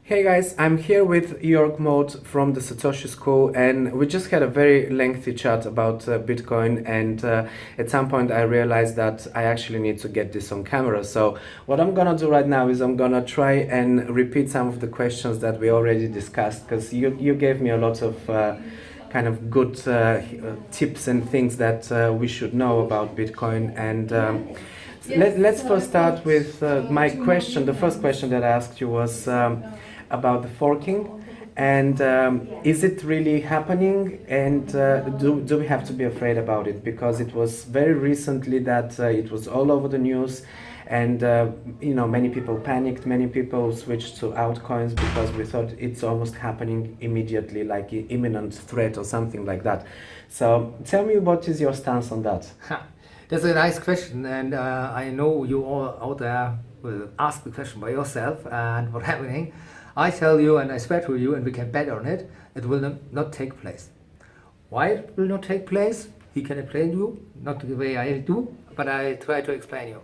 Hey guys, I'm here with Jörg Molt from the Satoshi School, and we just had a very lengthy chat about Bitcoin, and at some point I realized that I actually need to get this on camera. So what I'm gonna do right now is I'm gonna try and repeat some of the questions that we already discussed, because you gave me a lot of kind of good tips and things that we should know about Bitcoin. And let's first start with my question. The first question that I asked you was about the forking, and is it really happening, and do we have to be afraid about it, because it was very recently that it was all over the news, and many people panicked, many people switched to altcoins because we thought it's almost happening immediately, like an imminent threat or something like that. So tell me, what is your stance on that? That's a nice question, and I know you all out there will ask the question by yourself, and what's happening. I tell you, and I swear to you, and we can bet on it, it will not take place. Why it will not take place? He can explain you, not the way I do, but I try to explain you.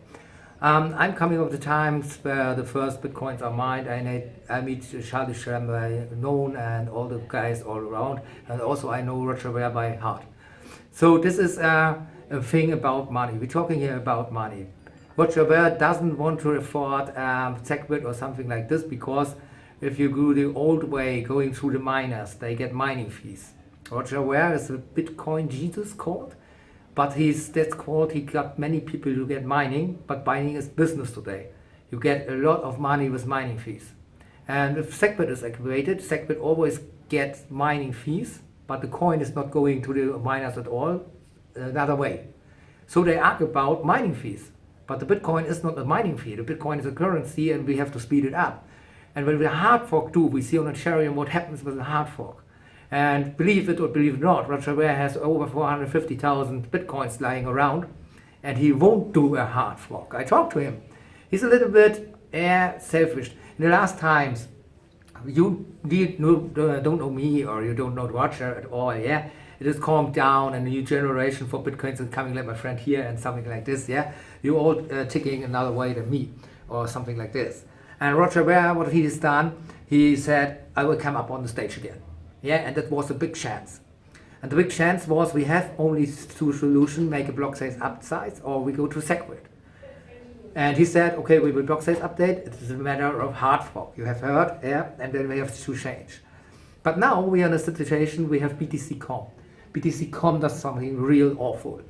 I'm coming of the times where the first Bitcoins are mined, and I meet Charlie Schramber, known, and all the guys all around, and also I know Roger Ver by heart. So this is a thing about money. We're talking here about money. Roger Ver doesn't want to afford SegWit or something like this, because if you go the old way, going through the miners, they get mining fees. Roger Ver is a Bitcoin Jesus called, but he got many people who get mining, but mining is business today. You get a lot of money with mining fees. And if SegWit is activated, SegWit always gets mining fees, but the coin is not going to the miners at all, another way. So they argue about mining fees, but the Bitcoin is not a mining fee. The Bitcoin is a currency, and we have to speed it up. And when we hard fork do, we see on Ethereum what happens with a hard fork. And believe it or believe it not, Roger Ver has over 450,000 Bitcoins lying around, and he won't do a hard fork. I talked to him. He's a little bit selfish. In the last times, you don't know me, or you don't know Roger at all, yeah? It has calmed down, and a new generation for Bitcoins is coming, like my friend here, and something like this, yeah? You're all ticking another way than me, or something like this. And Roger Ver, what he has done, he said, I will come up on the stage again. Yeah, and that was a big chance. And the big chance was, we have only two solutions: make a block size upsize, or we go to SegWit. And he said, okay, we will block size update. It is a matter of hard fork. You have heard, yeah, and then we have to change. But now we are in a situation, we have BTC.com. BTC.com does something real awful.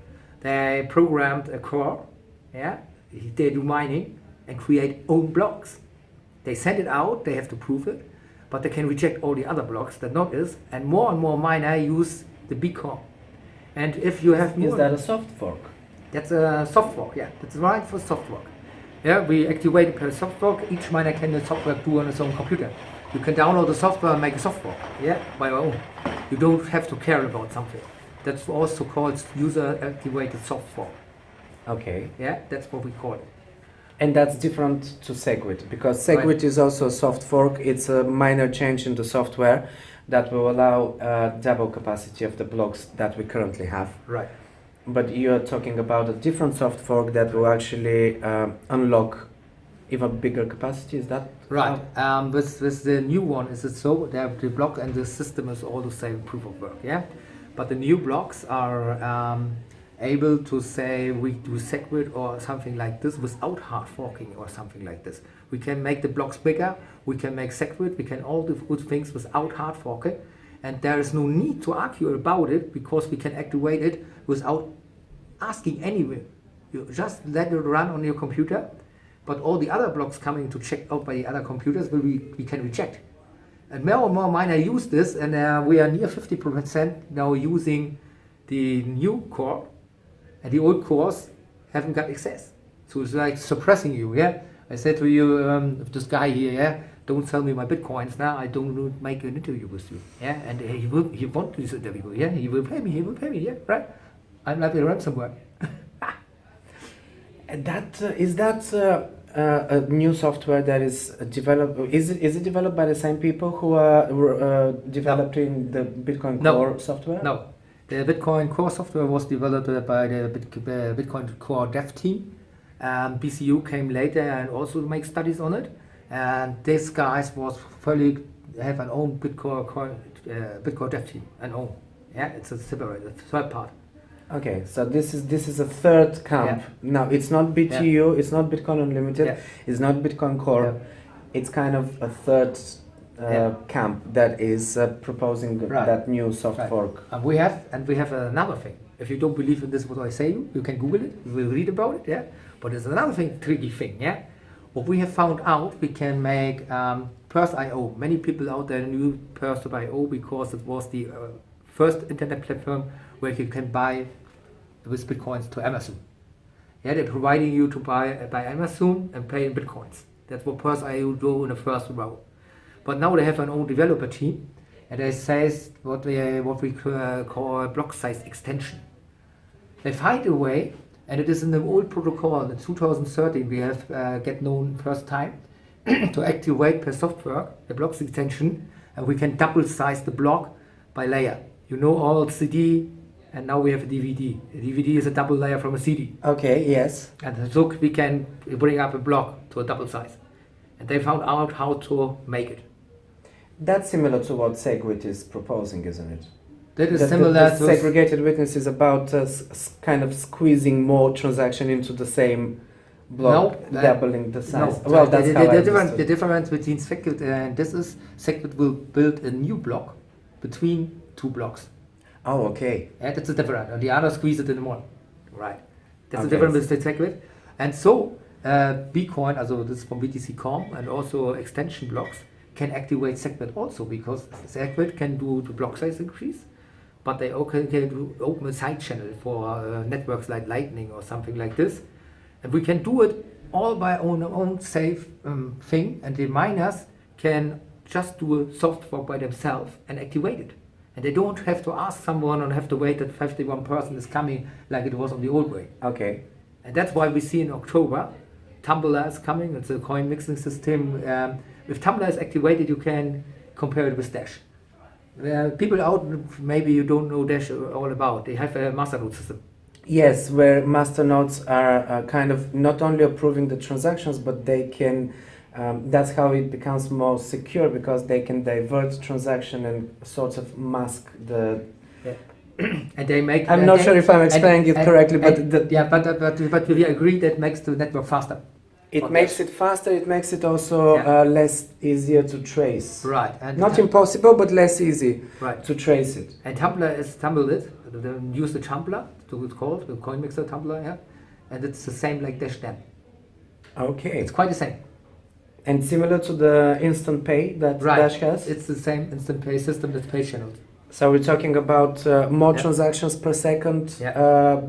They programmed a core, yeah, they do mining and create own blocks. They send it out, they have to prove it, but they can reject all the other blocks that not is, and more miners use the Bitcoin. And if you have Is that a soft fork? That's a soft fork, yeah. That's right for soft fork. Yeah, we activate it per soft fork. Each miner can the software do on his own computer. You can download the software and make a soft fork, yeah, by your own. You don't have to care about something. That's also called user-activated soft fork. Okay. Yeah, that's what we call it. And that's different to SegWit, because SegWit is also a soft fork. It's a minor change in the software that will allow double capacity of the blocks that we currently have. Right. But you're talking about a different soft fork that will actually unlock even bigger capacity, is that? Right. With the new one, is it so that the block and the system is all the same proof of work, yeah? But the new blocks are able to say we do SegWit or something like this without hard forking or something like this. We can make the blocks bigger, we can make SegWit, we can all do good things without hard forking, and there is no need to argue about it, because we can activate it without asking anyone. You just let it run on your computer, but all the other blocks coming to check out by the other computers we can reject. And more miners use this, and we are near 50% now using the new core, and the old cores haven't got access. So it's like suppressing you, yeah? I said to you, this guy here, yeah, don't sell me my Bitcoins now, I don't make an interview with you, yeah? And he wants this interview, yeah? He will pay me, yeah, right? I'm like a ransomware. And is that a new software that is developed? Is it developed by the same people who are developing the Bitcoin Core software? No. The Bitcoin Core software was developed by the Bitcoin Core dev team. BCU came later and also make studies on it. and these guys was fully have an own Bitcoin dev team, an own. Yeah, it's a separate, a third part. Okay, so this is a third camp. Now it's not BTU, it's not Bitcoin Unlimited, it's not Bitcoin Core. It's kind of a third camp that is proposing that new soft fork. And we have another thing. If you don't believe in this, what I say, you can Google it. You will read about it. Yeah, but there's another thing, tricky thing. Yeah, what we have found out, we can make Purse.io. Many people out there knew Purse.io because it was the first internet platform where you can buy with bitcoins to Amazon. Yeah, they're providing you to buy by Amazon and pay in bitcoins. That's what Purse.io do in the first row. But now they have an own developer team, and they say what we call block size extension. They find a way, and it is in the old protocol. In 2013, we have get known first time to activate per software the block extension, and we can double size the block by layer. You know, all CD. And now we have a DVD. A DVD is a double layer from a CD. Okay, yes. And so we can bring up a block to a double size. And they found out how to make it. That's similar to what SegWit is proposing, isn't it? That is similar to... segregated witness is about kind of squeezing more transaction into the same block, doubling the size. No, well, that's the difference between SegWit and this is SegWit will build a new block between two blocks. Oh, okay. Yeah, that's the difference. And the other squeeze it in one. Right. That's the difference with the SegWit. And so, Bitcoin, also this is from BTC.com, and also extension blocks can activate SegWit also, because SegWit can do the block size increase, but they also can open a side channel for networks like Lightning or something like this. And we can do it all by our own safe thing, and the miners can just do a soft fork by themselves and activate it. And they don't have to ask someone and have to wait that 51% is coming like it was on the old way. Okay. And that's why we see in October, Tumbler is coming. It's a coin mixing system. If Tumbler is activated, you can compare it with Dash. People out, maybe you don't know Dash all about. They have a masternode system. Yes, where masternodes are kind of not only approving the transactions, but they can... that's how it becomes more secure, because they can divert transaction and sort of mask the... And they make... I'm not sure if I'm explaining it correctly, but we agree that makes the network faster. It makes it faster, it makes it also less easier to trace. Right. And not impossible, but less easy to trace it. And Tumbler is Tumblelit. They use the Tumbler, it's called, the coin mixer Tumbler, yeah. And it's the same like Dash then. Okay. It's quite the same. And similar to the instant pay that Dash has? It's the same instant pay system that's pay channeled. So we're talking about more transactions per second,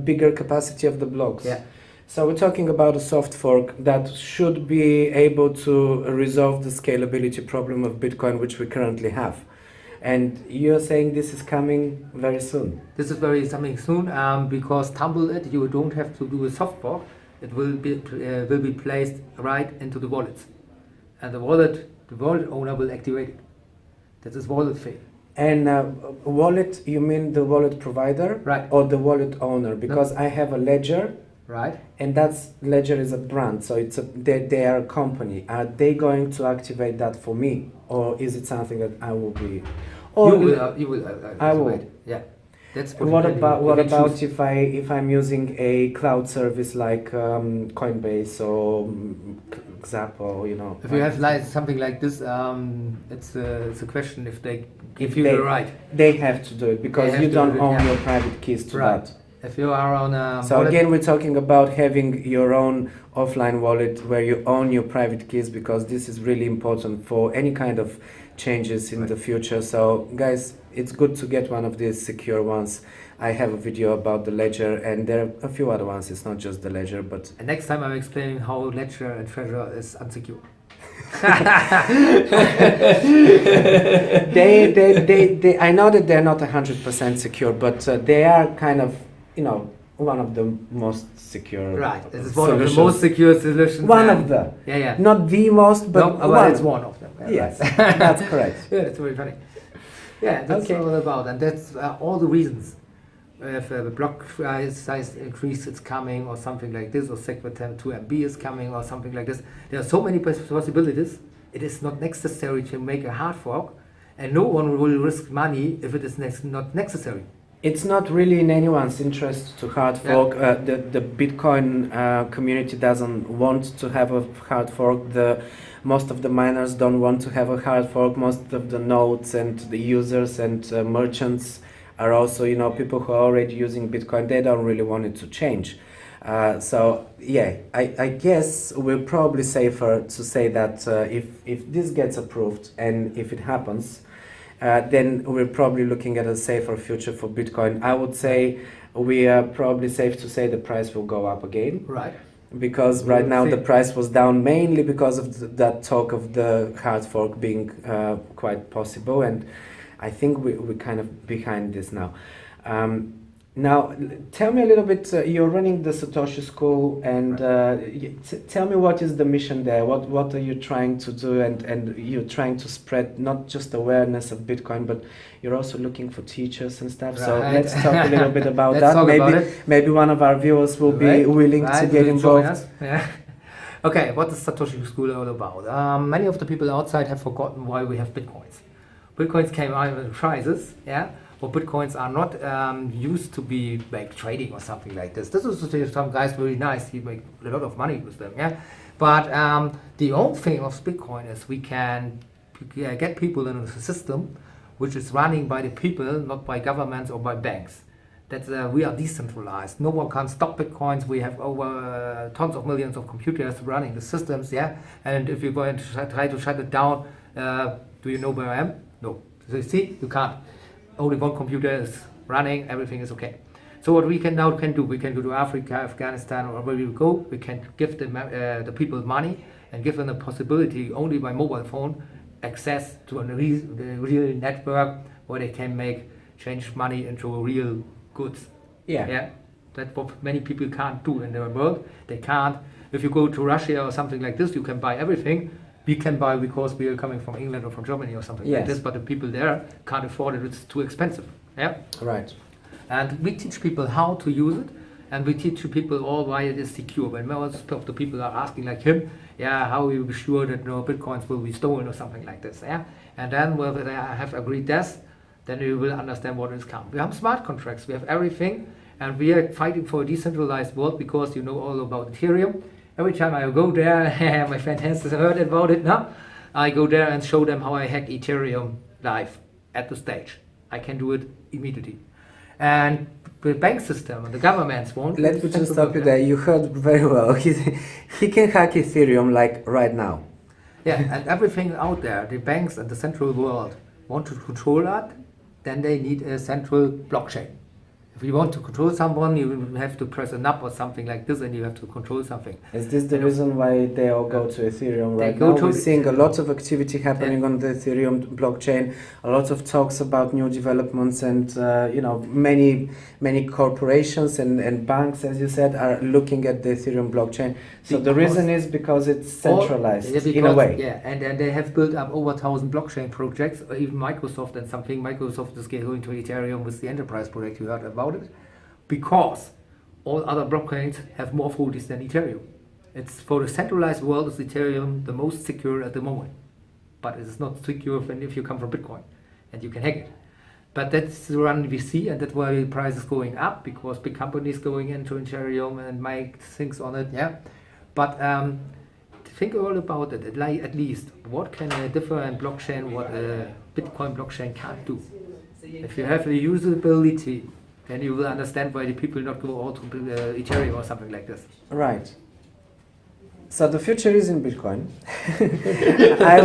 bigger capacity of the blocks. Yeah. So we're talking about a soft fork that should be able to resolve the scalability problem of Bitcoin, which we currently have. And you're saying this is coming very soon? This is coming soon because Tumblelit, you don't have to do a soft fork. It will be placed right into the wallets. And the wallet owner will activate it. That is wallet fee. And wallet, you mean the wallet provider? Right. Or the wallet owner? Because I have a ledger. Right. And ledger is a brand, so they are a company. Are they going to activate that for me? Or is it something that I will be... Or you will I will. Yeah. That's what about if I'm using a cloud service like Coinbase or Xapo, you know? If you have something like this, it's a question if they give you the right. They have to do it because you don't own your private keys to that. If you are on a so again, we're talking about having your own offline wallet where you own your private keys, because this is really important for any kind of changes in the future. So guys, it's good to get one of these secure ones. I have a video about the ledger, and there are a few other ones. It's not just the ledger, but... And next time I'm explaining how ledger and treasure is unsecure. they I know that they're not 100% secure, but they are kind of, you know, one of the most secure. Right, this is one of the most secure solutions. One of the. Yeah. Not the most, but it's one of them. Yes, that's correct. Yeah, that's very funny. Yeah, that's all about, and that's all the reasons. If the block size increase is coming, or something like this, or SegWit 2 MB is coming, or something like this. There are so many possibilities, it is not necessary to make a hard fork, and no one will risk money if it is not necessary. It's not really in anyone's interest to hard fork. The Bitcoin community doesn't want to have a hard fork. Most of the miners don't want to have a hard fork. Most of the nodes and the users and merchants are also, people who are already using Bitcoin. They don't really want it to change. So yeah, I guess we're probably safer to say that if this gets approved and if it happens, then we're probably looking at a safer future for Bitcoin. I would say we are probably safe to say the price will go up again. Right. Because right now the price was down mainly because of that talk of the hard fork being quite possible, and I think we're kind of behind this now. Now, tell me a little bit, you're running the Satoshi School, and tell me what is the mission there? What are you trying to do? And you're trying to spread not just awareness of Bitcoin, but you're also looking for teachers and stuff. Right. So let's talk a little bit about that. Maybe one of our viewers will be willing to get involved. Yeah. Okay, what is Satoshi School all about? Many of the people outside have forgotten why we have Bitcoins. Bitcoins came out in crisis, yeah? But Bitcoins are not used to be like trading or something like this. This is some guys very nice. He make a lot of money with them, yeah. But the old thing of Bitcoin is we can get people in a system which is running by the people, not by governments or by banks. That's we are decentralized. No one can stop Bitcoins. We have over tons of millions of computers running the systems, yeah. And if you're going to try to shut it down, do you know where I am? No. So you see, you can't. Only one computer is running, everything is okay. So what we can do, we can go to Africa, Afghanistan, or wherever we go, we can give them, the people money and give them the possibility only by mobile phone access to a real network where they can change money into real goods. Yeah. That's what many people can't do in the world. They can't. If you go to Russia or something like this, you can buy everything. We can buy because we are coming from England or from Germany or something like this, but the people there can't afford it, it's too expensive. Yeah? Right. And we teach people how to use it, and we teach people all why it is secure. When most of the people are asking like him, how will you be sure that no Bitcoins will be stolen or something like this, yeah? And then when they have agreed this, then you will understand what is coming. We have smart contracts, we have everything, and we are fighting for a decentralized world because you know all about Ethereum. Every time I go there, my friend Hans has heard about it now, I go there and show them how I hack Ethereum live at the stage. I can do it immediately. And the bank system and the governments won't. Let me just stop you there. You heard very well. He can hack Ethereum like right now. Yeah, and everything out there, the banks and the central world want to control that, then they need a central blockchain. If you want to control someone, you have to press a knob or something like this, and you have to control something. Is this the reason why they all go to Ethereum right now? We're seeing a lot of activity happening on the Ethereum blockchain, a lot of talks about new developments, and many corporations and banks, as you said, are looking at the Ethereum blockchain. So the reason is because it's centralized in a way. Yeah, and they have built up over 1,000 blockchain projects, or even Microsoft and something. Microsoft is going to Ethereum with the enterprise project you heard about it, because all other blockchains have more authorities than Ethereum. It's for the centralized world, is Ethereum the most secure at the moment, but it is not secure if you come from Bitcoin and you can hack it. But that's the run we see, and that's why the price is going up, because big companies going into Ethereum and make things on it. Yeah, but think all about it. At least, what can a different blockchain, what a Bitcoin blockchain can't do? If you have a usability, then you will understand why the people not go all to Ethereum or something like this. Right. So the future is in Bitcoin. I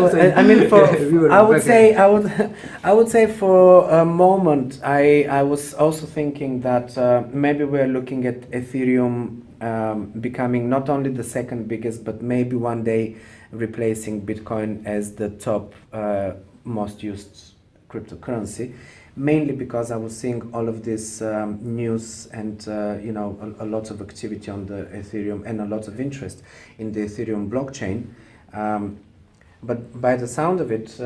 would say for a moment, I was also thinking that maybe we're looking at Ethereum becoming not only the second biggest, but maybe one day replacing Bitcoin as the top most used cryptocurrency. Mainly because I was seeing all of this news and a lot of activity on the Ethereum and a lot of interest in the Ethereum blockchain. But by the sound of it,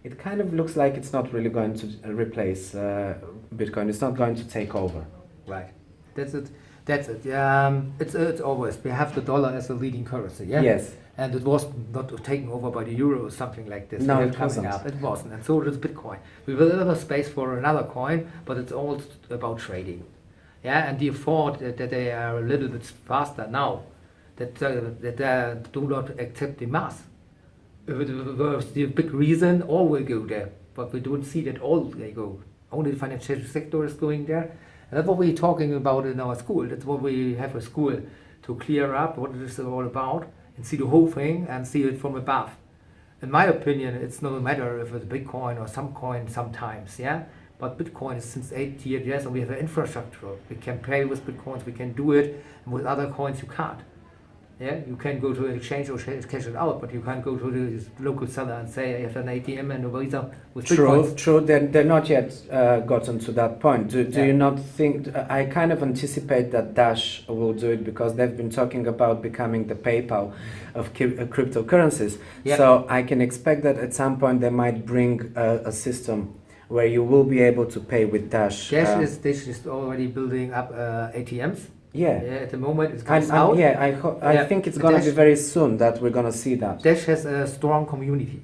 it kind of looks like it's not really going to replace Bitcoin. It's not going to take over. Right. That's it. That's it. It's always, we have the dollar as a leading currency, yeah? Yes. And it was not taken over by the euro or something like this. No, We it have coming wasn't. up. It wasn't. And so does Bitcoin. We will have a space for another coin, but it's all about trading. Yeah, and the thought that they are a little bit faster now, that they do not accept the mass. If it was the big reason, all will go there. But we don't see that all they go. Only the financial sector is going there. And that's what we're talking about in our school. That's what we have a school to clear up what it is all about and see the whole thing and see it from above. In my opinion, it's no matter if it's Bitcoin or some coin sometimes, yeah? But Bitcoin is since 8 years and we have an infrastructure. We can pay with Bitcoins, we can do it, and with other coins you can't. Yeah, you can go to an exchange or cash it out, but you can't go to the local seller and say I have an ATM and a Visa with Bitcoins. True. They're not yet gotten to that point. Do you not think? I kind of anticipate that Dash will do it because they've been talking about becoming the PayPal of cryptocurrencies. Yeah. So I can expect that at some point they might bring a system where you will be able to pay with Dash. Dash is already building up ATMs. Yeah. At the moment it comes out. I think it's going to be very soon that we're going to see that. Dash has a strong community.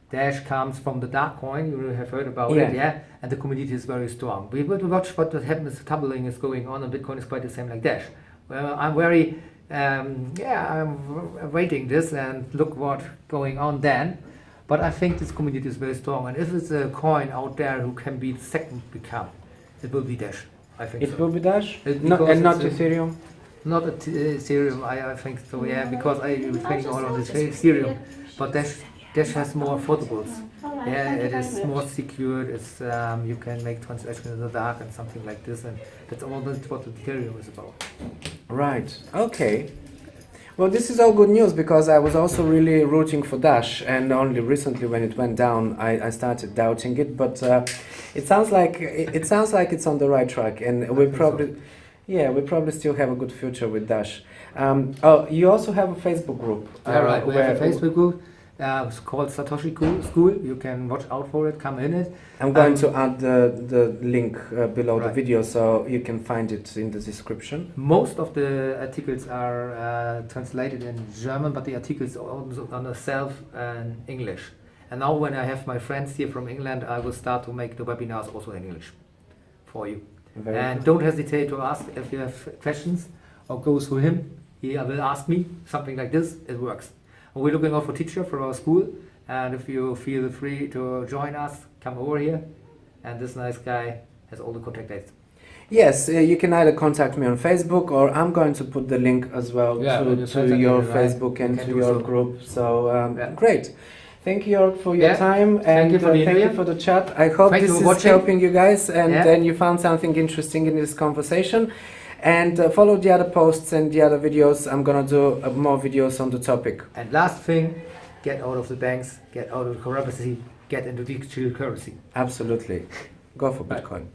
Dash comes from the dark coin, you have heard about it, yeah? And the community is very strong. We will watch what happens, tumbling is going on, and Bitcoin is quite the same like Dash. Well, I'm very, I'm waiting this and look what's going on then. But I think this community is very strong, and if it's a coin out there who can be the second become, it will be Dash. I think it will be Dash? And not Ethereum? Not Ethereum, I think so, yeah, because I'm depending all on this Ethereum. But Dash has more affordables. Yeah, it is more secure. It's you can make transactions in the dark and something like this, and that's all what Ethereum is about. Right. Okay. Well, this is all good news because I was also really rooting for Dash, and only recently when it went down, I started doubting it. But it sounds like it's on the right track, and we probably still have a good future with Dash. You also have a Facebook group. Right. We have a Facebook group. It's called Satoshi School. You can watch out for it. Come in it. I'm going to add the link below the video so you can find it in the description. Most of the articles are translated in German, but the articles are also on itself in English. And now when I have my friends here from England, I will start to make the webinars also in English for you. And don't hesitate to ask if you have questions or go through him. He will ask me something like this. It works. We're looking out for teacher for our school, and if you feel free to join us, come over here. And this nice guy has all the contact dates. Yes, you can either contact me on Facebook, or I'm going to put the link as well to your Facebook and to your group. So great. Thank you, Jörg, for your time, and thank you for the chat. I hope this is helping you guys, and then you found something interesting in this conversation. And follow the other posts and the other videos. I'm gonna do more videos on the topic. And last thing, get out of the banks, get out of the currency, get into digital currency. Absolutely. Go for Bitcoin.